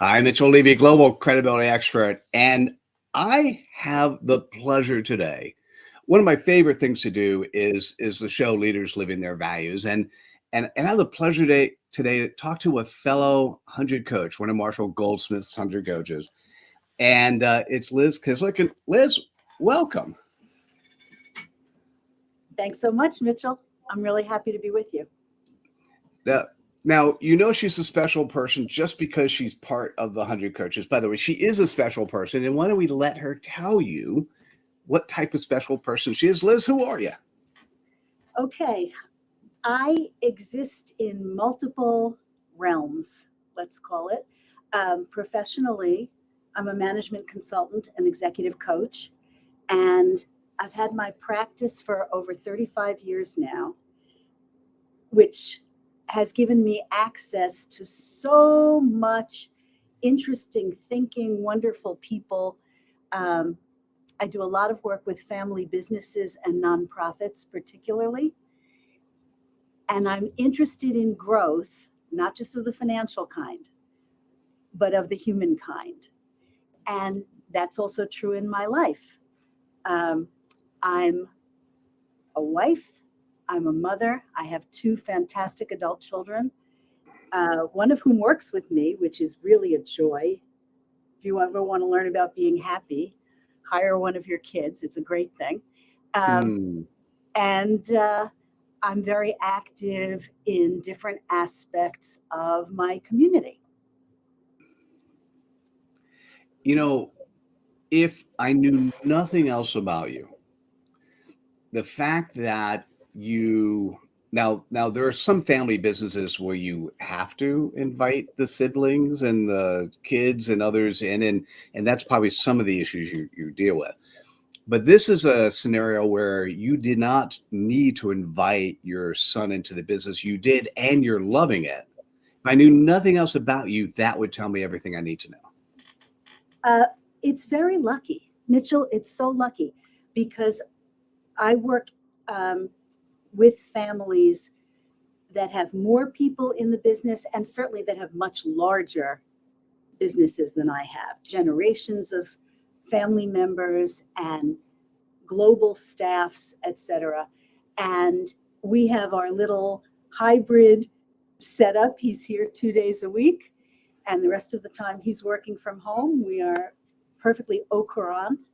Hi, Mitchell Levy, global credibility expert, and I have the pleasure today. One of my favorite things to do is the show Leaders Living Their Values, and I have the pleasure today to talk to a fellow 100 coach, one of Marshall Goldsmith's 100 coaches, and it's Liz Kislik. And Liz, welcome. Thanks so much, Mitchell. I'm really happy to be with you. Now, you know she's a special person just because she's part of the 100 coaches. By the way, she is a special person. And why don't we let her tell you what type of special person she is? Liz, who are you? Okay. I exist in multiple realms, let's call it. Professionally, I'm a management consultant and executive coach. And I've had my practice for over 35 years now, which has given me access to so much interesting thinking, wonderful people. I do a lot of work with family businesses and nonprofits, particularly. And I'm interested in growth, not just of the financial kind, but of the human kind. And that's also true in my life. I'm a wife. I'm a mother. I have two fantastic adult children, one of whom works with me, which is really a joy. If you ever want to learn about being happy, hire one of your kids. It's a great thing. And I'm very active in different aspects of my community. You know, if I knew nothing else about you, the fact that you now there are some family businesses where you have to invite the siblings and the kids and others in, and that's probably some of the issues you deal with. But this is a scenario where you did not need to invite your son into the business. You did, and you're loving it. If I knew nothing else about you, that would tell me everything I need to know. It's very lucky, Mitchell. It's so lucky because I work with families that have more people in the business and certainly that have much larger businesses than I have. Generations of family members and global staffs, etc. And we have our little hybrid setup. He's here 2 days a week, and the rest of the time he's working from home. We are perfectly au courant.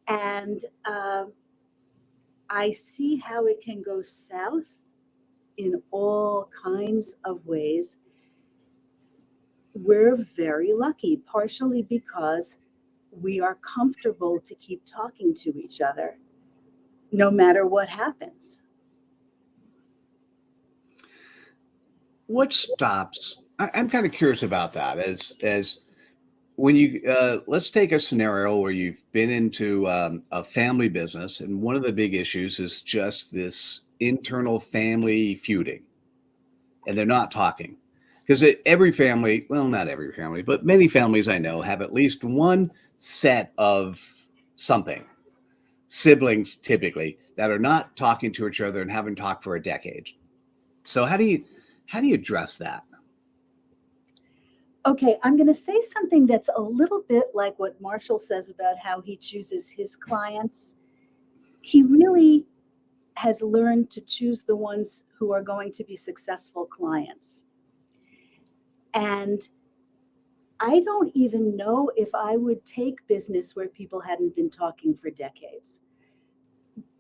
And I see how it can go south in all kinds of ways. We're very lucky, partially because we are comfortable to keep talking to each other no matter what happens. What stops? I'm kind of curious about that. As when you let's take a scenario where you've been into a family business, and one of the big issues is just this internal family feuding, and they're not talking. Because every family, well, not every family, but many families I know have at least one set of something, siblings typically, that are not talking to each other and haven't talked for a decade. So how do you address that? Okay, I'm going to say something that's a little bit like what Marshall says about how he chooses his clients. He really has learned to choose the ones who are going to be successful clients. And I don't even know if I would take business where people hadn't been talking for decades,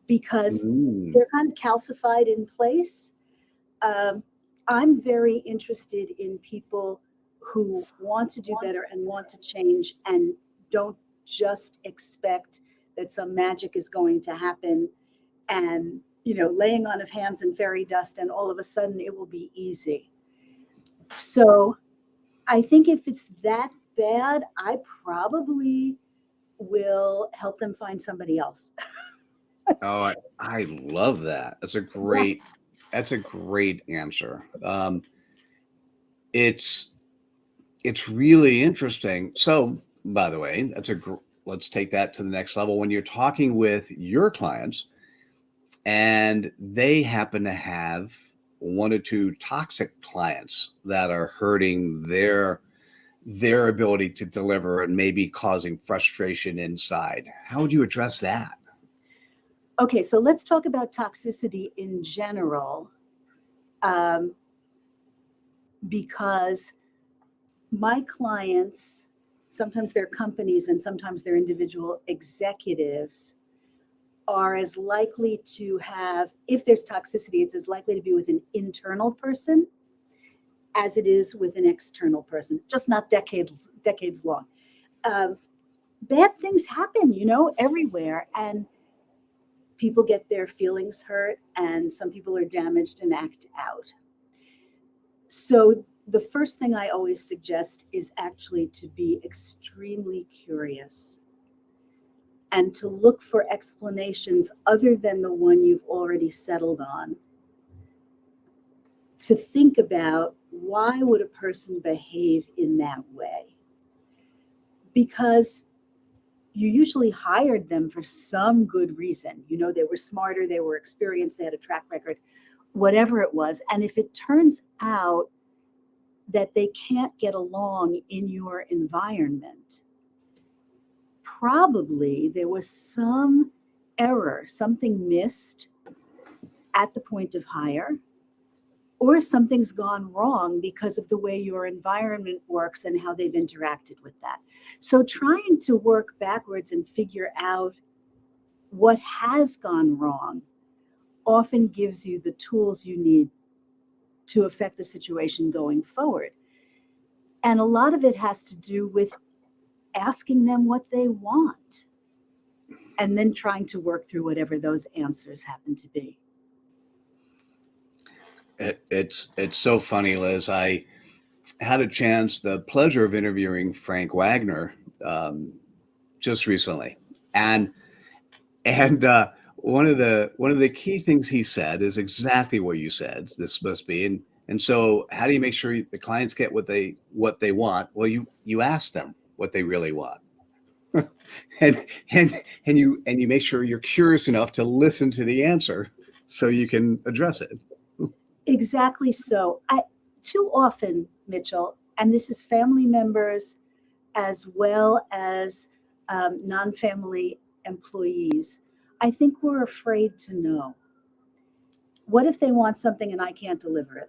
because they're kind of calcified in place. I'm very interested in people who want to do better and want to change and don't just expect that some magic is going to happen and, laying on of hands and fairy dust and all of a sudden it will be easy. So I think if it's that bad, I probably will help them find somebody else. Oh, I love that. That's a great answer. It's really interesting. So, by the way, let's take that to the next level. When you're talking with your clients and they happen to have one or two toxic clients that are hurting their their ability to deliver and maybe causing frustration inside. How would you address that? Okay, so let's talk about toxicity in general, um, because my clients, sometimes they're companies and sometimes they're individual executives, are as likely to have, if there's toxicity, it's as likely to be with an internal person as it is with an external person, just not decades long. Bad things happen, everywhere, and people get their feelings hurt, and some people are damaged and act out. So the first thing I always suggest is actually to be extremely curious and to look for explanations other than the one you've already settled on. To think about, why would a person behave in that way? Because you usually hired them for some good reason. They were smarter, they were experienced, they had a track record, whatever it was. And if it turns out that they can't get along in your environment, probably there was some error, something missed at the point of hire, or something's gone wrong because of the way your environment works and how they've interacted with that. So trying to work backwards and figure out what has gone wrong often gives you the tools you need to affect the situation going forward. And a lot of it has to do with asking them what they want and then trying to work through whatever those answers happen to be. It's so funny, Liz. I had the pleasure of interviewing Frank Wagner just recently, and one of the key things he said is exactly what you said. This must be, and so how do you make sure the clients get what they want? Well, you ask them what they really want, and you make sure you're curious enough to listen to the answer so you can address it. Exactly so. Too often, Mitchell, and this is family members as well as non-family employees, I think we're afraid to know. What if they want something and I can't deliver it?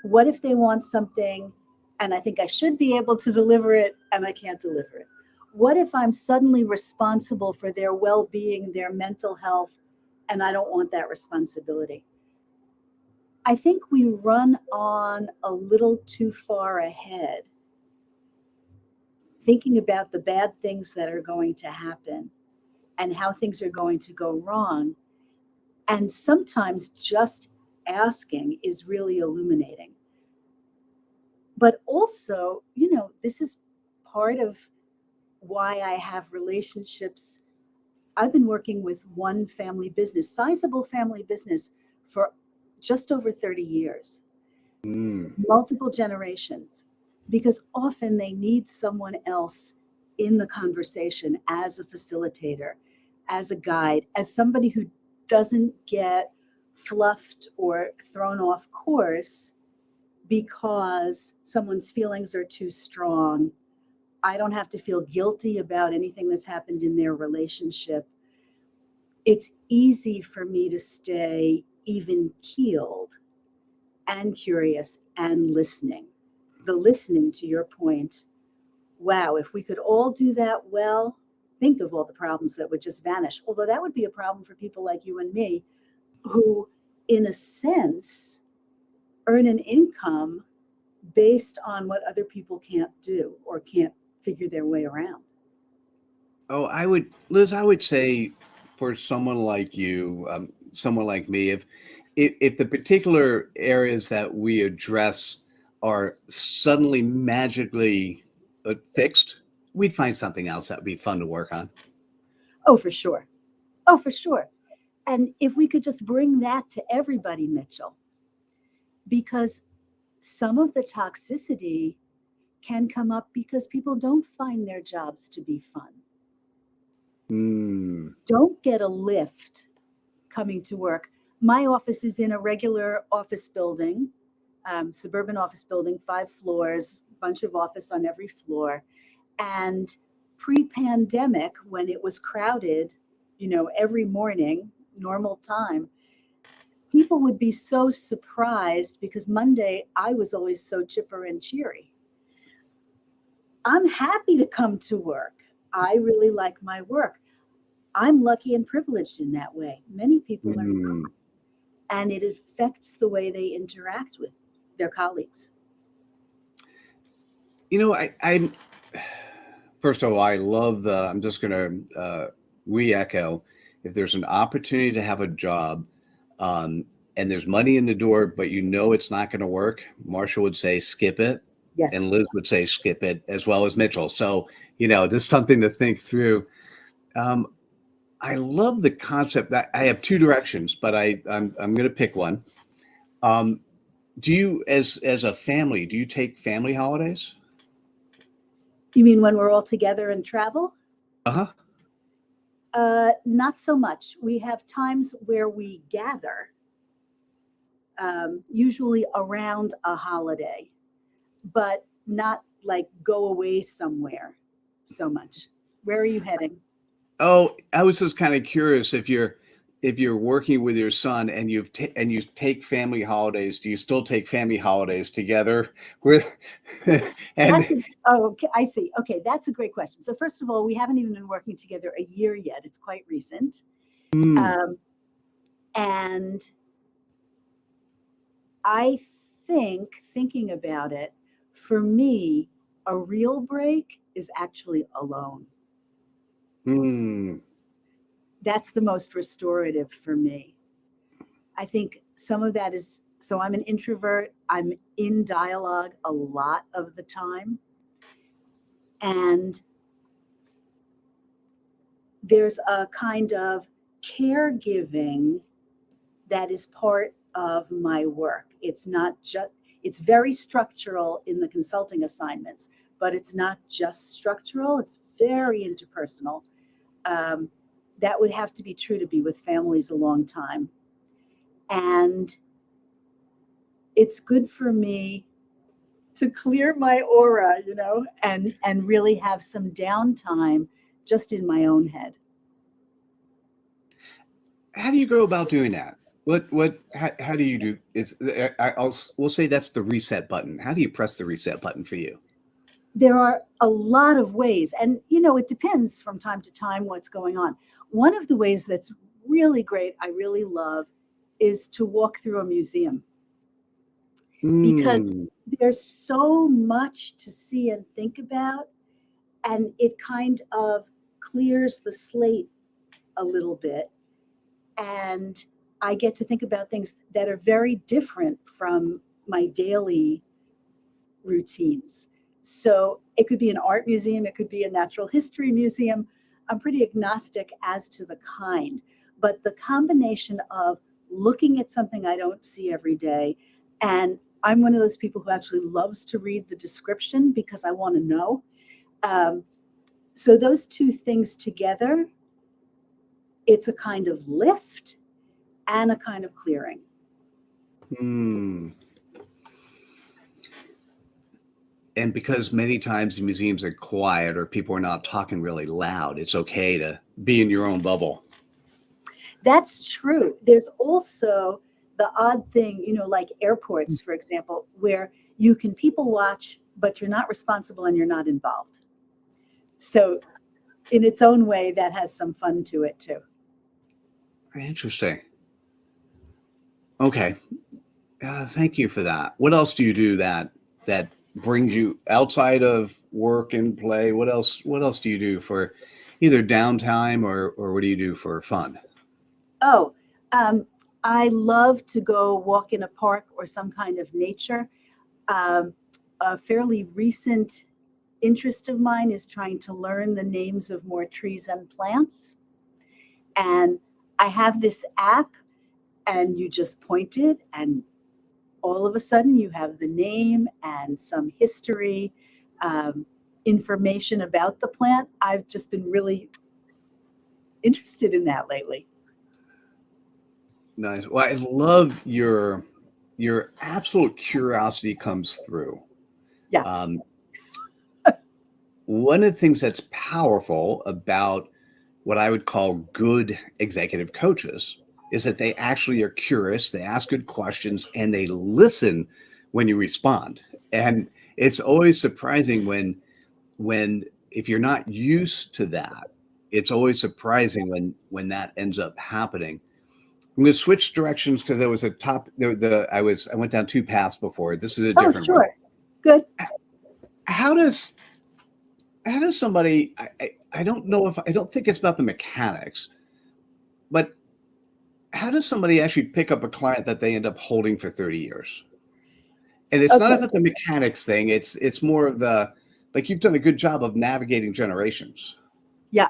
What if they want something and I think I should be able to deliver it and I can't deliver it? What if I'm suddenly responsible for their well-being, their mental health, and I don't want that responsibility? I think we run on a little too far ahead, thinking about the bad things that are going to happen and how things are going to go wrong. And sometimes just asking is really illuminating. But also, this is part of why I have relationships. I've been working with one family business, sizable family business, for just over 30 years, multiple generations, because often they need someone else in the conversation as a facilitator, as a guide, as somebody who doesn't get fluffed or thrown off course because someone's feelings are too strong. I don't have to feel guilty about anything that's happened in their relationship. It's easy for me to stay even keeled and curious and listening. The listening, to your point, wow, if we could all do that well, think of all the problems that would just vanish. Although that would be a problem for people like you and me, who, in a sense, earn an income based on what other people can't do or can't figure their way around. Oh, Liz, I would say for someone like you, someone like me, if the particular areas that we address are suddenly magically fixed, we'd find something else that would be fun to work on. Oh, for sure. Oh, for sure. And if we could just bring that to everybody, Mitchell, because some of the toxicity can come up because people don't find their jobs to be fun. Don't get a lift coming to work. My office is in a regular office building, suburban office building, 5 floors, bunch of office on every floor. And pre-pandemic, when it was crowded, every morning, normal time, people would be so surprised because Monday I was always so chipper and cheery. I'm happy to come to work. I really like my work. I'm lucky and privileged in that way. Many people are not. And it affects the way they interact with their colleagues. I'm first of all, I love I'm just going to re-echo, if there's an opportunity to have a job and there's money in the door, but it's not going to work, Marshall would say, skip it. Yes. And Liz would say, skip it, as well as Mitchell. So, just something to think through. I love the concept that I have two directions, but I'm going to pick one. Do you, as a family, do you take family holidays? You mean when we're all together and travel? Uh-huh. Not so much. We have times where we gather, usually around a holiday, but not like go away somewhere so much. Where are you heading? Oh, I was just kind of curious, if you're working with your son and you take family holidays, do you still take family holidays together? Okay, I see. Okay, that's a great question. So first of all, we haven't even been working together a year yet. It's quite recent. And I thinking about it, for me, a real break is actually alone. That's the most restorative for me. I think some of that is, so I'm an introvert. I'm in dialogue a lot of the time. And there's a kind of caregiving that is part of my work. It's not just, it's very structural in the consulting assignments, but it's not just structural, it's very interpersonal. That would have to be true to be with families a long time. And it's good for me to clear my aura, and really have some downtime just in my own head. How do you go about doing that? How do you do we'll say that's the reset button. How do you press the reset button for you? There are a lot of ways, and it depends from time to time what's going on. One of the ways that's really great, I really love, is to walk through a museum. Because there's so much to see and think about, and it kind of clears the slate a little bit. And I get to think about things that are very different from my daily routines. So it could be an art museum, it could be a natural history museum. I'm pretty agnostic as to the kind, but the combination of looking at something I don't see every day, and I'm one of those people who actually loves to read the description because I want to know. So those two things together, it's a kind of lift and a kind of clearing. And because many times the museums are quiet or people are not talking really loud, it's okay to be in your own bubble. That's true. There's also the odd thing, like airports, for example, where you can people watch, but you're not responsible and you're not involved. So in its own way, that has some fun to it too. Interesting. Okay. Thank you for that. What else do you do that brings you outside of work and play? What else do you do for either downtime or what do you do for fun? Oh, I love to go walk in a park or some kind of nature. A fairly recent interest of mine is trying to learn the names of more trees and plants. And I have this app, and you just point it, and all of a sudden you have the name and some history, information about the plant. I've just been really interested in that lately. Nice. Well, I love your absolute curiosity comes through. Yeah. one of the things that's powerful about what I would call good executive coaches is that they actually are curious, they ask good questions, and they listen when you respond. And it's always surprising when if you're not used to that, it's always surprising when that ends up happening. I'm going to switch directions because there was a top. I went down two paths before. This is a Oh, different one. sure. Good. How does somebody? I don't know if I don't think it's about the mechanics, but how does somebody actually pick up a client that they end up holding for 30 years? And it's not Okay. about the mechanics thing. It's more of the like you've done a good job of navigating generations. Yeah.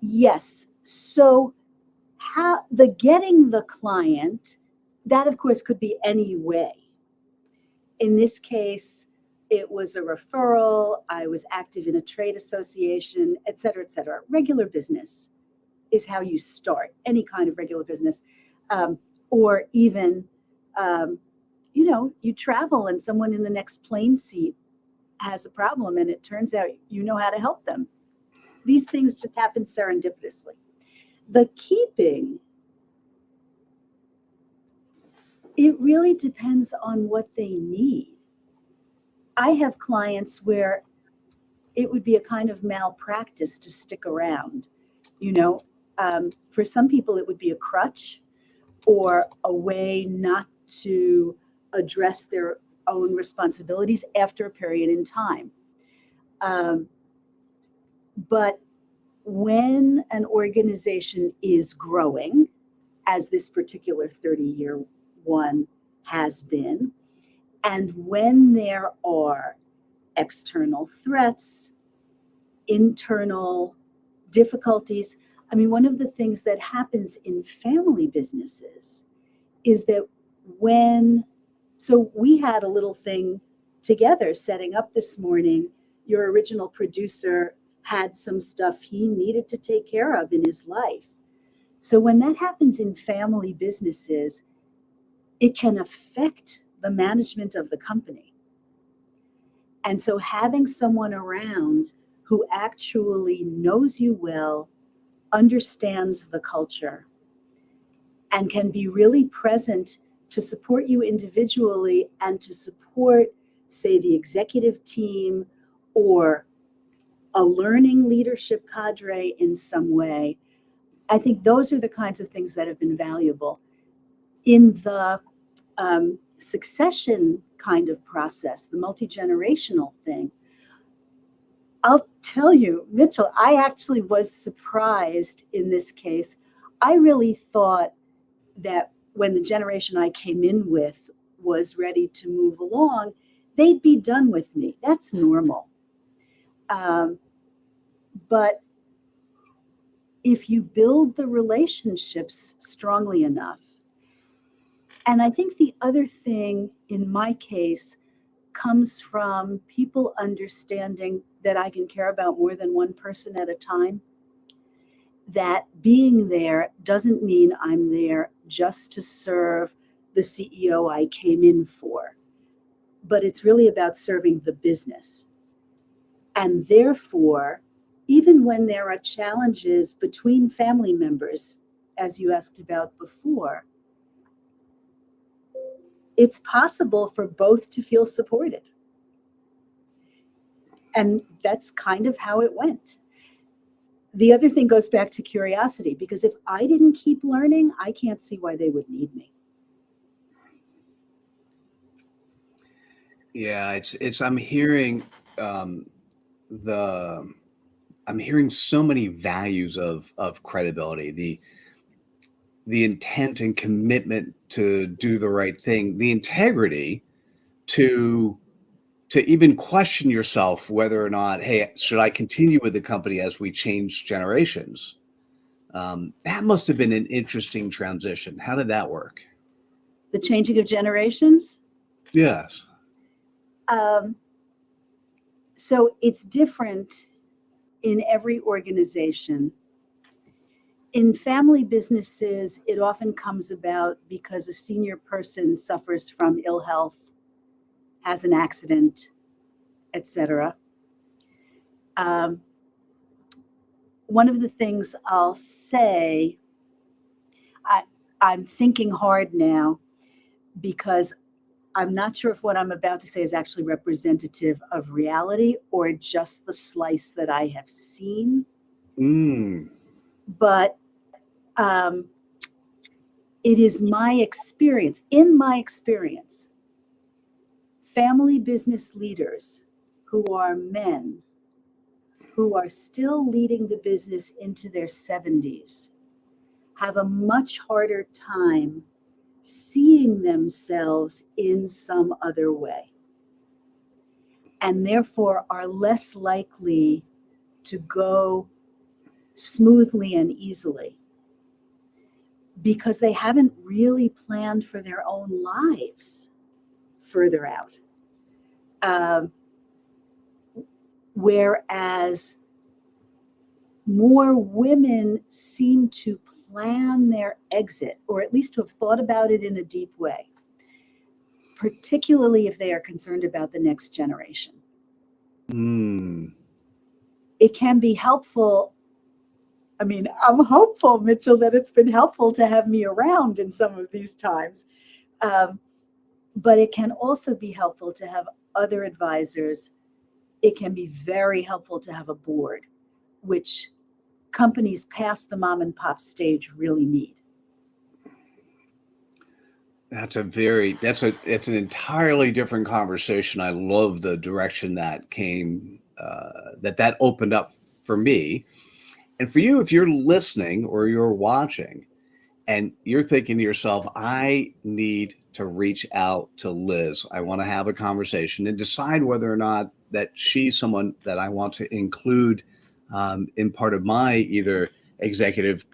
Yes. So how the getting the client, that of course could be any way. In this case, it was a referral. I was active in a trade association, et cetera, et cetera. Regular business is how you start any kind of regular business. Or even, you travel and someone in the next plane seat has a problem and it turns out you know how to help them. These things just happen serendipitously. The keeping, it really depends on what they need. I have clients where it would be a kind of malpractice to stick around. For some people, it would be a crutch or a way not to address their own responsibilities after a period in time. But when an organization is growing, as this particular 30-year one has been, and when there are external threats, internal difficulties. I mean, one of the things that happens in family businesses is that so we had a little thing together setting up this morning. Your original producer had some stuff he needed to take care of in his life. So when that happens in family businesses, it can affect the management of the company. And so having someone around who actually knows you well, understands the culture, and can be really present to support you individually and to support, say, the executive team or a learning leadership cadre in some way. I think those are the kinds of things that have been valuable. In the succession kind of process, the multi-generational thing, I'll tell you, Mitchell, I actually was surprised in this case. I really thought that when the generation I came in with was ready to move along, they'd be done with me. That's normal. But if you build the relationships strongly enough, and I think the other thing in my case comes from people understanding that I can care about more than one person at a time. That being there doesn't mean I'm there just to serve the CEO I came in for, but it's really about serving the business. And therefore, even when there are challenges between family members, as you asked about before, it's possible for both to feel supported. And that's kind of how it went. The other thing goes back to curiosity, because if I didn't keep learning, I can't see why they would need me. Yeah, I'm hearing I'm hearing so many values of credibility, the intent and commitment to do the right thing, the integrity to even question yourself whether or not, hey, should I continue with the company as we change generations? That must have been an interesting transition. How did that work? The changing of generations. Yes. So it's different in every organization. In family businesses, it often comes about because a senior person suffers from ill health, has an accident, etc. Um, one of the things I'll say, I'm thinking hard now because I'm not sure if what I'm about to say is actually representative of reality or just the slice that I have seen. Mm. But it is my experience, in my experience, family business leaders who are men, who are still leading the business into their 70s, have a much harder time seeing themselves in some other way, and therefore are less likely to go smoothly and easily because they haven't really planned for their own lives further out. Whereas more women seem to plan their exit, or at least to have thought about it in a deep way, particularly if they are concerned about the next generation. Mm. It can be helpful. I mean, I'm hopeful, Mitchell, that it's been helpful to have me around in some of these times. But it can also be helpful to have other advisors. It can be very helpful to have a board, which companies past the mom and pop stage really need. It's an entirely different conversation. I love the direction that came, that opened up for me. And for you, if you're listening or you're watching and you're thinking to yourself, I need to reach out to Liz. I want to have a conversation and decide whether or not that she's someone that I want to include in part of my either executive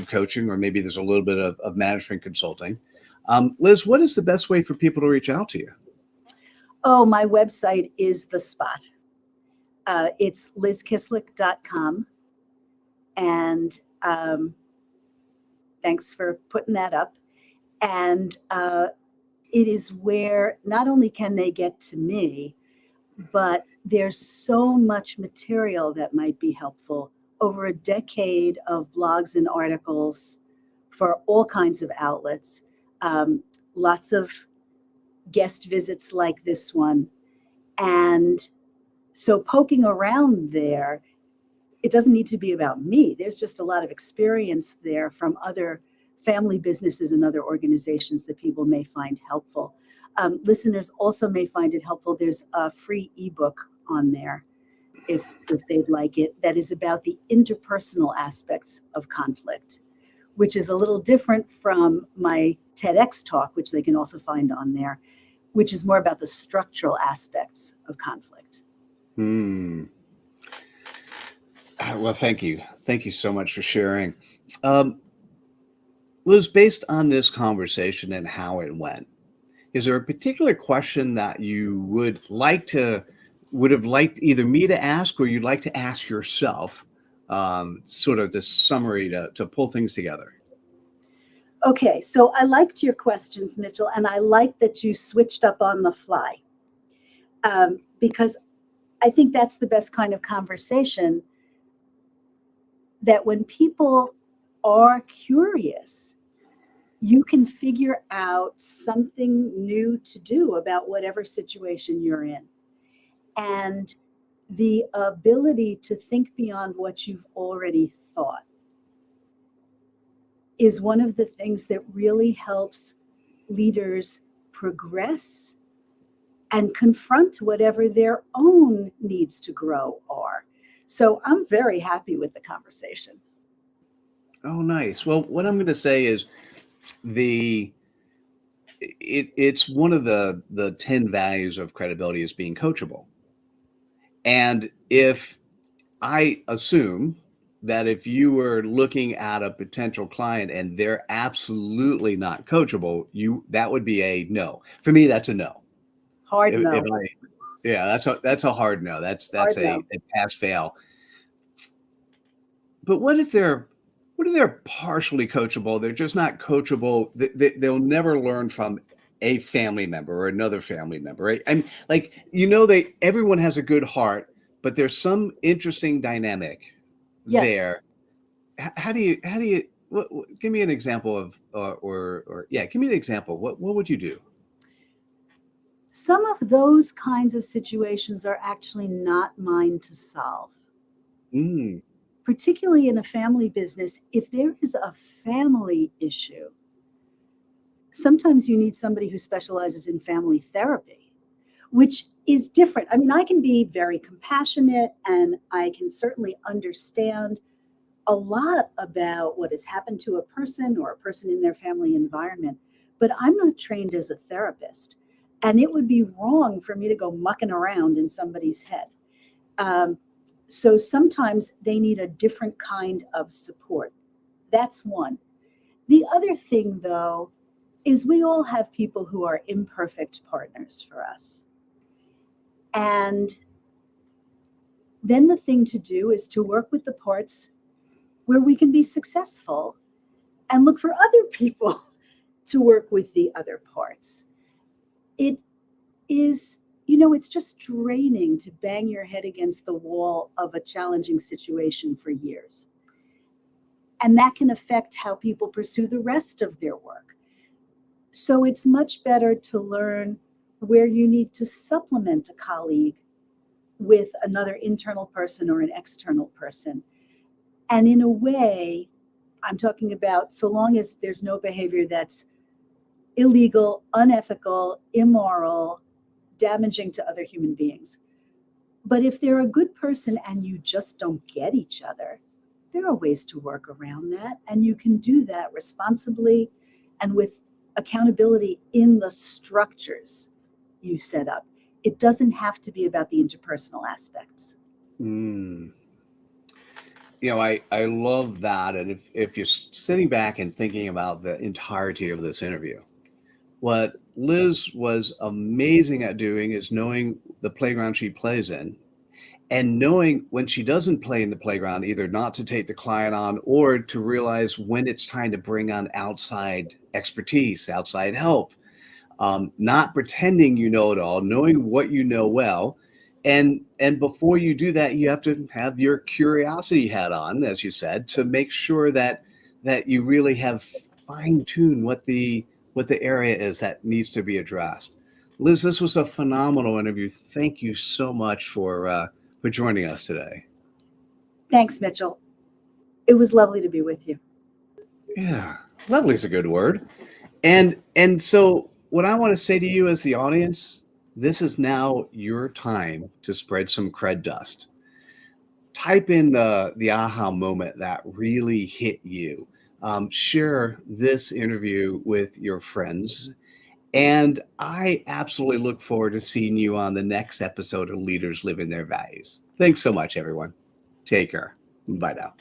coaching, or maybe there's a little bit of management consulting. Liz, what is the best way for people to reach out to you? Oh, my website is the spot. It's lizkislik.com. And thanks for putting that up. And it is where not only can they get to me, but there's so much material that might be helpful. Over a decade of blogs and articles for all kinds of outlets, lots of guest visits like this one. And so poking around there, it doesn't need to be about me. There's just a lot of experience there from other family businesses and other organizations that people may find helpful. Listeners also may find it helpful. There's a free ebook on there, if they'd like it, that is about the interpersonal aspects of conflict, which is a little different from my TEDx talk, which they can also find on there, which is more about the structural aspects of conflict. Well, thank you. Thank you so much for sharing. Liz, based on this conversation and how it went, is there a particular question that you would have liked either me to ask or you'd like to ask yourself, sort of this summary to pull things together? Okay, so I liked your questions, Mitchell, and I like that you switched up on the fly, because I think that's the best kind of conversation, that when people are curious, you can figure out something new to do about whatever situation you're in. And the ability to think beyond what you've already thought is one of the things that really helps leaders progress and confront whatever their own needs to grow are. So I'm very happy with the conversation. Oh, nice. Well, what I'm going to say is it's one of the 10 values of credibility is being coachable. And if I assume that if you were looking at a potential client and they're absolutely not coachable, that would be a no. For me, that's a no. Hard no. Yeah, that's a hard no. That's a pass fail. But what if they're partially coachable? They're just not coachable. They'll never learn from a family member or another family member, right? And everyone has a good heart, but there's some interesting dynamic Yes. there. How do you give me an example of or yeah, give me an example. What would you do? Some of those kinds of situations are actually not mine to solve. Mm, Particularly in a family business, if there is a family issue, sometimes you need somebody who specializes in family therapy, which is different. I mean, I can be very compassionate and I can certainly understand a lot about what has happened to a person or a person in their family environment, but I'm not trained as a therapist. And it would be wrong for me to go mucking around in somebody's head. Um, so sometimes they need a different kind of support. That's one. The other thing, though, is we all have people who are imperfect partners for us. And then the thing to do is to work with the parts where we can be successful and look for other people to work with the other parts. It is, it's just draining to bang your head against the wall of a challenging situation for years. And that can affect how people pursue the rest of their work. So it's much better to learn where you need to supplement a colleague with another internal person or an external person. And in a way, I'm talking about so long as there's no behavior that's illegal, unethical, immoral, damaging to other human beings. But if they're a good person and you just don't get each other, there are ways to work around that. And you can do that responsibly and with accountability in the structures you set up. It doesn't have to be about the interpersonal aspects. mm. I love that. And if you're sitting back and thinking about the entirety of this interview, what Liz was amazing at doing is knowing the playground she plays in and knowing when she doesn't play in the playground, either not to take the client on or to realize when it's time to bring on outside expertise, outside help, not pretending you know it all, knowing what you know well. And before you do that, you have to have your curiosity hat on, as you said, to make sure that you really have fine-tuned what the area is that needs to be addressed. Liz, this was a phenomenal interview. Thank you so much for joining us today. Thanks, Mitchell. It was lovely to be with you. Yeah, lovely is a good word. And so what I want to say to you as the audience, this is now your time to spread some cred dust. Type in the aha moment that really hit you. Share this interview with your friends. And I absolutely look forward to seeing you on the next episode of Leaders Living Their Values. Thanks so much, everyone. Take care. Bye now.